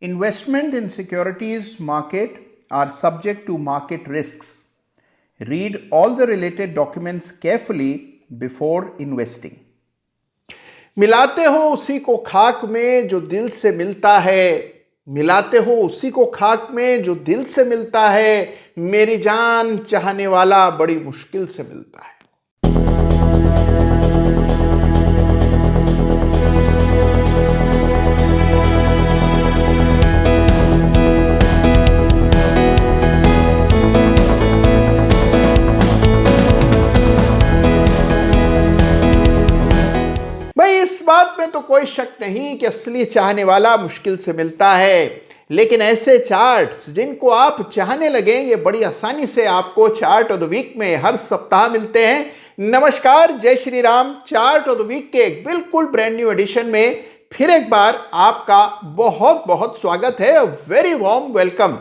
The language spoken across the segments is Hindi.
Investment in securities market are subject to market risks. Read all the related documents carefully before investing. मिलाते हो उसी को खाक में जो दिल से मिलता है, मिलाते हो उसी को खाक में जो दिल से मिलता है, मेरी जान चाहने वाला बड़ी मुश्किल से मिलता है। इस बात में तो कोई शक नहीं कि असली चाहने वाला मुश्किल से मिलता है, लेकिन ऐसे चार्ट्स जिनको आप चाहने लगे ये बड़ी आसानी से आपको चार्ट ऑफ द वीक में हर सप्ताह मिलते हैं। नमस्कार, जय Shri Ram. Chart of the week के एक बिल्कुल ब्रांड न्यू एडिशन में फिर एक बार आपका बहुत बहुत स्वागत है। Very warm welcome.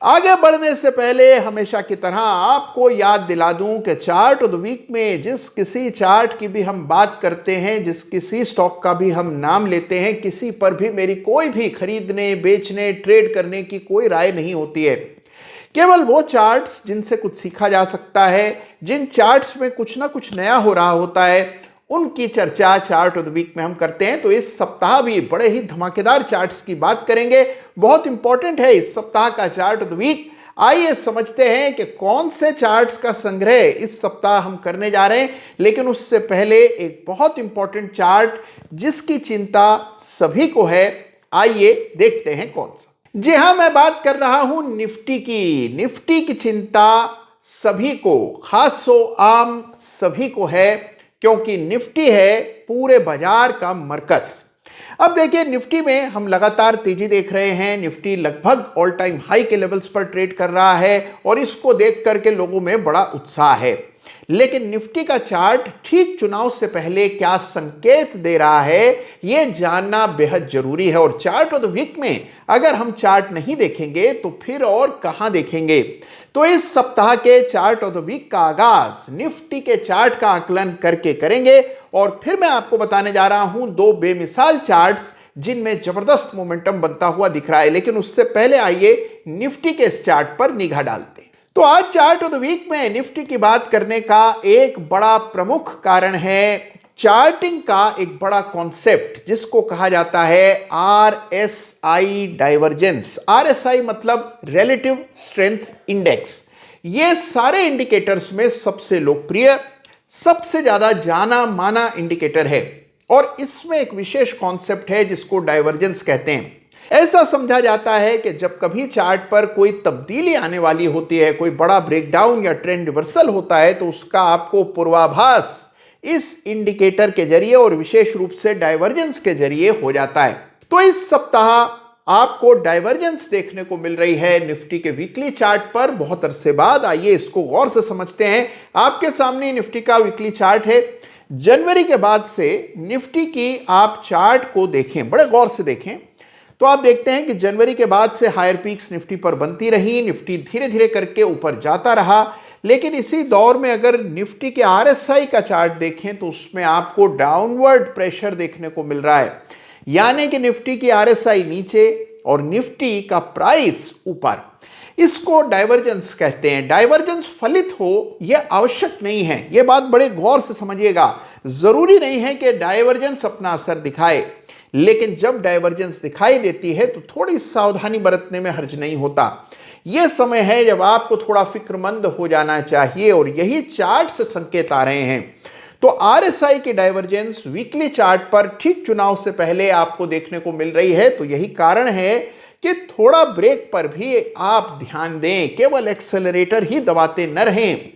आगे बढ़ने से पहले हमेशा की तरह आपको याद दिला दूं कि चार्ट ऑफ द वीक में जिस किसी चार्ट की भी हम बात करते हैं, जिस किसी स्टॉक का भी हम नाम लेते हैं, किसी पर भी मेरी कोई भी खरीदने, बेचने, ट्रेड करने की कोई राय नहीं होती है। केवल वो चार्ट्स जिनसे कुछ सीखा जा सकता है, जिन चार्ट्स में कुछ ना कुछ नया हो रहा होता है, उनकी चर्चा चार्ट ऑफ द वीक में हम करते हैं। तो इस सप्ताह भी बड़े ही धमाकेदार चार्ट्स की बात करेंगे। बहुत इंपॉर्टेंट है इस सप्ताह का चार्ट ऑफ द वीक। आइए समझते हैं कि कौन से चार्ट्स का संग्रह इस सप्ताह हम करने जा रहे हैं। लेकिन उससे पहले एक बहुत इंपॉर्टेंट चार्ट जिसकी चिंता सभी को है, आइए देखते हैं कौन सा। जी हां, मैं बात कर रहा हूं निफ्टी की। निफ्टी की चिंता सभी को, खासो आम सभी को है, क्योंकि निफ्टी है पूरे बाजार का मरकज। अब देखिए, निफ्टी में हम लगातार तेजी देख रहे हैं। निफ्टी लगभग ऑल टाइम हाई के लेवल्स पर ट्रेड कर रहा है और इसको देख करके लोगों में बड़ा उत्साह है। लेकिन निफ्टी का चार्ट ठीक चुनाव से पहले क्या संकेत दे रहा है, यह जानना बेहद जरूरी है। और चार्ट ऑफ द वीक में अगर हम चार्ट नहीं देखेंगे तो फिर और कहां देखेंगे। तो इस सप्ताह के चार्ट ऑफ द वीक का आगाज निफ्टी के चार्ट का आकलन करके करेंगे और फिर मैं आपको बताने जा रहा हूं दो बेमिसाल चार्ट्स जिनमें जबरदस्त मोमेंटम बनता हुआ दिख रहा है। लेकिन उससे पहले आइए निफ्टी के इस चार्ट पर निगाह डालते हैं। तो आज चार्ट ऑफ द वीक में निफ्टी की बात करने का एक बड़ा प्रमुख कारण है चार्टिंग का एक बड़ा कॉन्सेप्ट जिसको कहा जाता है आरएसआई डाइवर्जेंस। आरएसआई मतलब रिलेटिव स्ट्रेंथ इंडेक्स। ये सारे इंडिकेटर्स में सबसे लोकप्रिय, सबसे ज्यादा जाना माना इंडिकेटर है और इसमें एक विशेष कॉन्सेप्ट है जिसको डाइवर्जेंस कहते हैं। ऐसा समझा जाता है कि जब कभी चार्ट पर कोई तब्दीली आने वाली होती है, कोई बड़ा ब्रेकडाउन या ट्रेंड रिवर्सल होता है, तो उसका आपको पूर्वाभास इस इंडिकेटर के जरिए और विशेष रूप से डाइवर्जेंस के जरिए हो जाता है। तो इस सप्ताह आपको डाइवर्जेंस देखने को मिल रही है निफ्टी के वीकली चार्ट पर बहुत अरसे बाद। आइए इसको गौर से समझते हैं। आपके सामने निफ्टी का वीकली चार्ट है। जनवरी के बाद से निफ्टी की आप चार्ट को देखें, बड़े गौर से देखें, तो आप देखते हैं कि जनवरी के बाद से हायर पीक्स निफ्टी पर बनती रही। निफ्टी धीरे धीरे करके ऊपर जाता रहा। लेकिन इसी दौर में अगर निफ्टी के आरएसआई का चार्ट देखें तो उसमें आपको डाउनवर्ड प्रेशर देखने को मिल रहा है, यानी कि निफ्टी की आरएसआई नीचे और निफ्टी का प्राइस ऊपर। इसको डाइवर्जेंस कहते हैं। डाइवर्जेंस फलित हो यह आवश्यक नहीं है, यह बात बड़े गौर से समझिएगा। जरूरी नहीं है कि डाइवर्जेंस अपना असर दिखाए, लेकिन जब डाइवर्जेंस दिखाई देती है तो थोड़ी सावधानी बरतने में हर्ज नहीं होता। यह समय है जब आपको थोड़ा फिक्रमंद हो जाना चाहिए और यही चार्ट से संकेत आ रहे हैं। तो आरएसआई की डाइवर्जेंस वीकली चार्ट पर ठीक चुनाव से पहले आपको देखने को मिल रही है। तो यही कारण है कि थोड़ा ब्रेक पर भी आप ध्यान दें, केवल एक्सेलरेटर ही दबाते न रहें।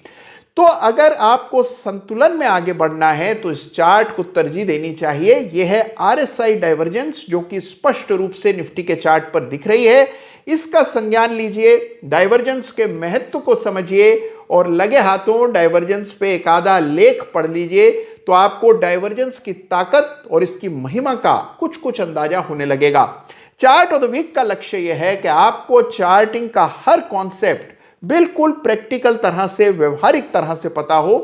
तो अगर आपको संतुलन में आगे बढ़ना है तो इस चार्ट को तरजीह देनी चाहिए। यह है आरएसआई डाइवर्जेंस जो कि स्पष्ट रूप से निफ्टी के चार्ट पर दिख रही है। इसका संज्ञान लीजिए, डाइवर्जेंस के महत्व को समझिए और लगे हाथों डाइवर्जेंस पे एक आधा लेख पढ़ लीजिए तो आपको डाइवर्जेंस की ताकत और इसकी महिमा का कुछ कुछ अंदाजा होने लगेगा। चार्ट ऑफ द वीक का लक्ष्य यह है कि आपको चार्टिंग का हर कॉन्सेप्ट बिल्कुल प्रैक्टिकल तरह से, व्यवहारिक तरह से पता हो।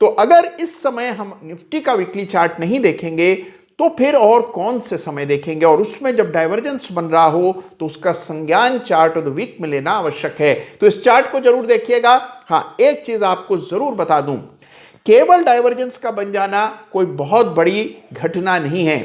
तो अगर इस समय हम निफ्टी का वीकली चार्ट नहीं देखेंगे तो फिर और कौन से समय देखेंगे, और उसमें जब डाइवर्जेंस बन रहा हो तो उसका संज्ञान चार्ट ऑफ द वीक में लेना आवश्यक है। तो इस चार्ट को जरूर देखिएगा। हाँ, एक चीज आपको जरूर बता दूं, केवल डाइवर्जेंस का बन जाना कोई बहुत बड़ी घटना नहीं है।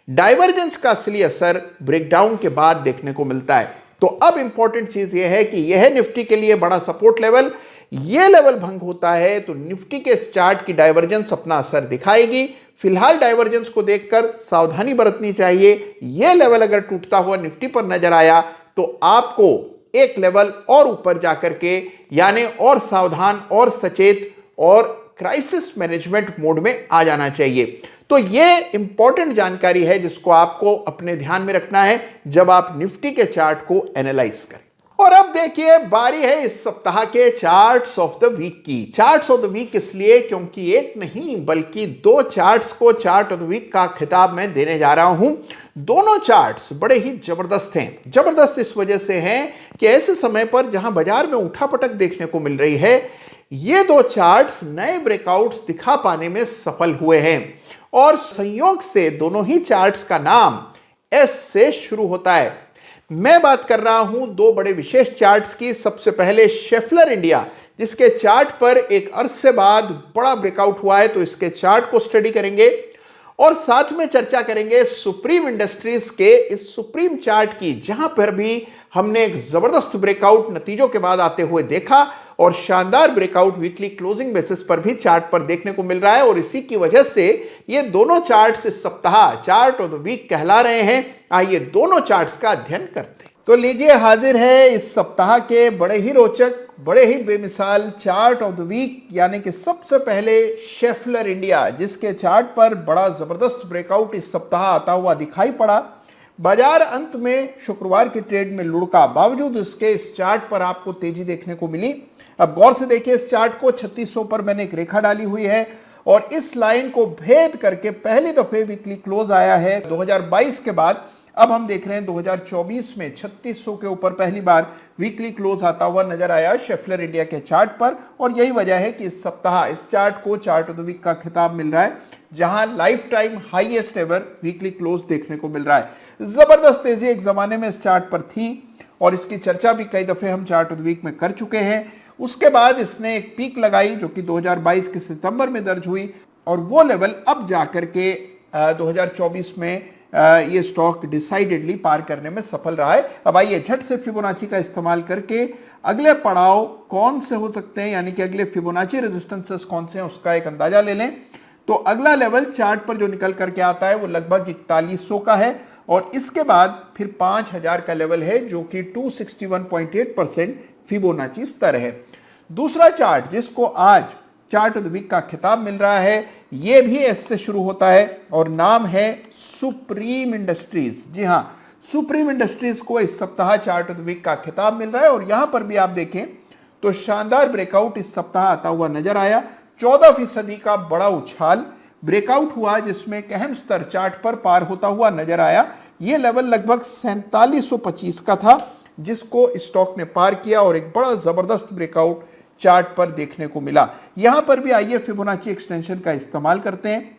डाइवर्जेंस का असली असर ब्रेकडाउन के बाद देखने को मिलता है। तो अब इंपॉर्टेंट चीज यह है कि यह निफ्टी के लिए बड़ा सपोर्ट लेवल, यह लेवल भंग होता है तो निफ्टी के इस चार्ट की डाइवर्जेंस अपना असर दिखाएगी। फिलहाल डाइवर्जेंस को देखकर सावधानी बरतनी चाहिए। यह लेवल अगर टूटता हुआ निफ्टी पर नजर आया तो आपको एक लेवल और ऊपर जाकर के, यानी और सावधान और सचेत और क्राइसिस मैनेजमेंट मोड में आ जाना चाहिए। तो यह इंपॉर्टेंट जानकारी है जिसको आपको अपने ध्यान में रखना है जब आप निफ्टी के चार्ट को एनालाइज करें। और अब देखिए, बारी है इस सप्ताह के चार्ट्स ऑफ द वीक की। चार्ट्स ऑफ द वीक इसलिए क्योंकि एक नहीं बल्कि दो चार्ट्स को चार्ट ऑफ द वीक का खिताब मैं देने जा रहा हूं। दोनों चार्ट्स बड़े ही जबरदस्त हैं। जबरदस्त इस वजह से हैं कि ऐसे समय पर जहां बाजार में उठापटक देखने को मिल रही है, ये दो चार्ट्स नए ब्रेकआउट्स दिखा पाने में सफल हुए हैं। और संयोग से दोनों ही चार्ट्स का नाम एस से शुरू होता है। मैं बात कर रहा हूं दो बड़े विशेष चार्ट्स की। सबसे पहले शेफलर इंडिया, जिसके चार्ट पर एक अरसे बाद बड़ा ब्रेकआउट हुआ है, तो इसके चार्ट को स्टडी करेंगे और साथ में चर्चा करेंगे सुप्रीम इंडस्ट्रीज के इस सुप्रीम चार्ट की, जहां पर भी हमने एक जबरदस्त ब्रेकआउट नतीजों के बाद आते हुए देखा और शानदार ब्रेकआउट वीकली क्लोजिंग बेसिस पर भी चार्ट पर देखने को मिल रहा है। और इसी की वजह से ये दोनों चार्ट्स इस सप्ताह चार्ट ऑफ द वीक कहला रहे हैं। आइए दोनों चार्ट्स का अध्ययन करते हैं। तो लीजिए, हाजिर है इस सप्ताह के बड़े ही रोचक, बड़े ही बेमिसाल चार्ट ऑफ द वीक, यानी कि सबसे पहले शेफलर इंडिया, जिसके चार्ट पर बड़ा जबरदस्त ब्रेकआउट इस सप्ताह आता हुआ दिखाई पड़ा। बाजार अंत में शुक्रवार की ट्रेड में लुढ़का, बावजूद इसके इस चार्ट पर आपको तेजी देखने को मिली। अब गौर से देखिए इस चार्ट को, 3600 पर मैंने एक रेखा डाली हुई है और इस लाइन को भेद करके पहली दफे वीकली क्लोज आया है 2022 के बाद। अब हम देख रहे हैं 2024 में 3600 के ऊपर पहली बार वीकली क्लोज आता हुआ नजर आया शेफलर इंडिया के चार्ट पर। और यही वजह है कि इस सप्ताह इस चार्ट को चार्ट ऑफ द वीक का खिताब मिल रहा है, जहां life time highest ever weekly close देखने को मिल रहा है। जबरदस्त तेजी एक जमाने में इस चार्ट पर थी और इसकी चर्चा भी कई दफे हम चार्ट ऑफ द वीक में कर चुके हैं। उसके बाद इसने एक पीक लगाई जो कि 2022 के सितंबर में दर्ज हुई और वो लेवल अब जाकर के 2024 में ये स्टॉक डिसाइडेडली पार करने में सफल रहा है। अब आइए झट से फिबोनाची का इस्तेमाल करके अगले पड़ाव कौन से हो सकते हैं, यानी कि अगले फिबोनाची रेजिस्टेंसेस कौन से हैं, उसका एक अंदाजा ले लें। तो अगला लेवल चार्ट पर जो निकल करके आता है वो लगभग 4100 का है और इसके बाद फिर 5000 का लेवल है जो कि 261.8% फिबोनाची स्तर है। दूसरा चार्ट जिसको आज चार्ट ऑफ द वीक का खिताब मिल रहा है, यह भी एस से शुरू होता है और नाम है सुप्रीम इंडस्ट्रीज। जी हां, सुप्रीम इंडस्ट्रीज को इस सप्ताह चार्ट ऑफ द वीक का खिताब मिल रहा है और यहां पर भी आप देखें तो शानदार ब्रेकआउट इस सप्ताह आता हुआ नजर आया। 14% का बड़ा उछाल ब्रेकआउट हुआ जिसमें एक अहम स्तर चार्ट पर पार होता हुआ नजर आया। यह लेवल लगभग 4725 का था जिसको स्टॉक ने पार किया और एक बड़ा जबरदस्त ब्रेकआउट चार्ट पर देखने को मिला। यहां पर भी आइए फिबोनाची एक्सटेंशन का इस्तेमाल करते हैं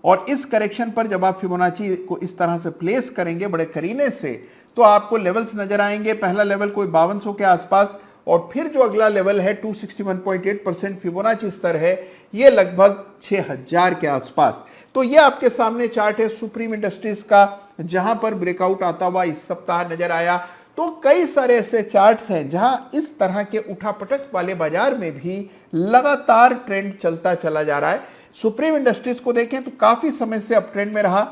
और इस करेक्शन पर जब आप फिबोनाची को इस तरह से प्लेस करेंगे बड़े करीने से, तो आपको लेवल्स नजर आएंगे। पहला लेवल कोई 5200 के आसपास और फिर जो अगला लेवल है 261.8% फिबोनाची स्तर है, यह लगभग 6000 के आसपास। तो यह आपके सामने चार्ट है सुप्रीम इंडस्ट्रीज का, जहां पर ब्रेकआउट आता हुआ इस सप्ताह नजर आया। तो कई सारे ऐसे चार्ट्स हैं जहां इस तरह के उठापटक वाले बाजार में भी लगातार ट्रेंड चलता चला जा रहा है। सुप्रीम इंडस्ट्रीज को देखें तो काफी समय से अप ट्रेंड में रहा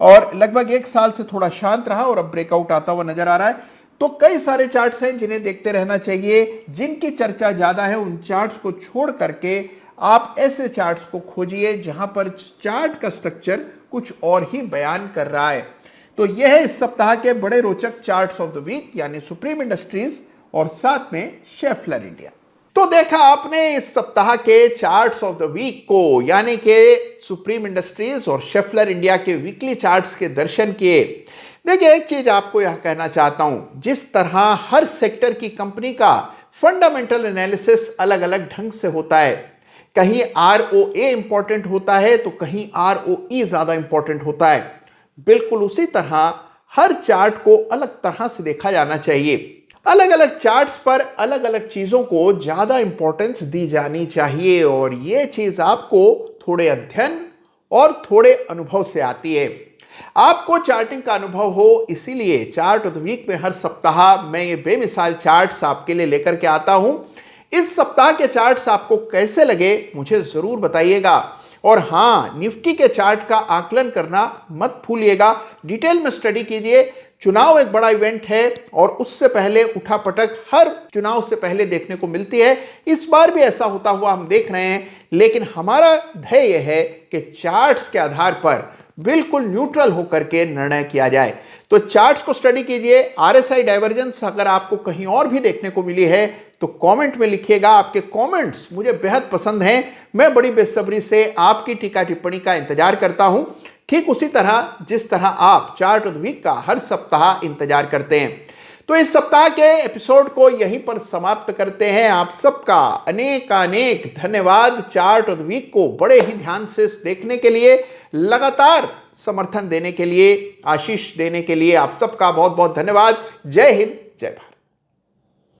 और लगभग एक साल से थोड़ा शांत रहा और अब ब्रेकआउट आता हुआ नजर आ रहा है। तो कई सारे चार्ट्स हैं जिन्हें देखते रहना चाहिए। जिनकी चर्चा ज्यादा है उन चार्ट्स को छोड़ करके आप ऐसे चार्ट्स को खोजिए जहां पर चार्ट का स्ट्रक्चर कुछ और ही बयान कर रहा है। तो यह है इस सप्ताह के बड़े रोचक चार्ट्स ऑफ द वीक, यानी सुप्रीम इंडस्ट्रीज और साथ में शेफलर इंडिया। तो देखा आपने इस सप्ताह के चार्ट्स ऑफ द वीक को, यानी कि सुप्रीम इंडस्ट्रीज और शेफलर इंडिया के वीकली चार्ट्स के दर्शन किए। देखिए, एक चीज आपको यह कहना चाहता हूं, जिस तरह हर सेक्टर की कंपनी का फंडामेंटल एनालिसिस अलग अलग ढंग से होता है, कहीं ROA इंपॉर्टेंट होता है तो कहीं ROE ज्यादा इंपॉर्टेंट होता है। बिल्कुल उसी तरह हर चार्ट को अलग तरह से देखा जाना चाहिए। अलग अलग चार्ट्स पर अलग अलग चीजों को ज्यादा इंपॉर्टेंस दी जानी चाहिए और यह चीज आपको थोड़े अध्ययन और थोड़े अनुभव से आती है। आपको चार्टिंग का अनुभव हो, इसीलिए चार्ट ऑफ द वीक में हर सप्ताह मैं ये बेमिसाल चार्ट्स आपके लिए लेकर के आता हूं। इस सप्ताह के चार्ट्स आपको कैसे लगे मुझे जरूर बताइएगा। और हां, निफ्टी के चार्ट का आकलन करना मत भूलिएगा, डिटेल में स्टडी कीजिए। चुनाव एक बड़ा इवेंट है और उससे पहले उठापटक हर चुनाव से पहले देखने को मिलती है। इस बार भी ऐसा होता हुआ हम देख रहे हैं, लेकिन हमारा ध्येय यह है कि चार्ट्स के आधार पर बिल्कुल न्यूट्रल होकर के निर्णय किया जाए। तो चार्ट्स को स्टडी कीजिए। RSI डाइवर्जेंस अगर आपको कहीं और भी देखने को मिली है तो कमेंट में लिखिएगा। आपके कमेंट्स मुझे बेहद पसंद हैं। मैं बड़ी बेसब्री से आपकी टीका टिप्पणी का इंतजार करता हूं, ठीक उसी तरह जिस तरह आप चार्ट ऑफ द वीक का हर सप्ताह इंतजार करते हैं। तो इस सप्ताह के एपिसोड को यहीं पर समाप्त करते हैं। आप सबका अनेक अनेक धन्यवाद। चार्ट ऑफ द वीक को बड़े ही ध्यान से देखने के लिए, लगातार समर्थन देने के लिए, आशीष देने के लिए आप सबका बहुत बहुत धन्यवाद। जय हिंद, जय भारत।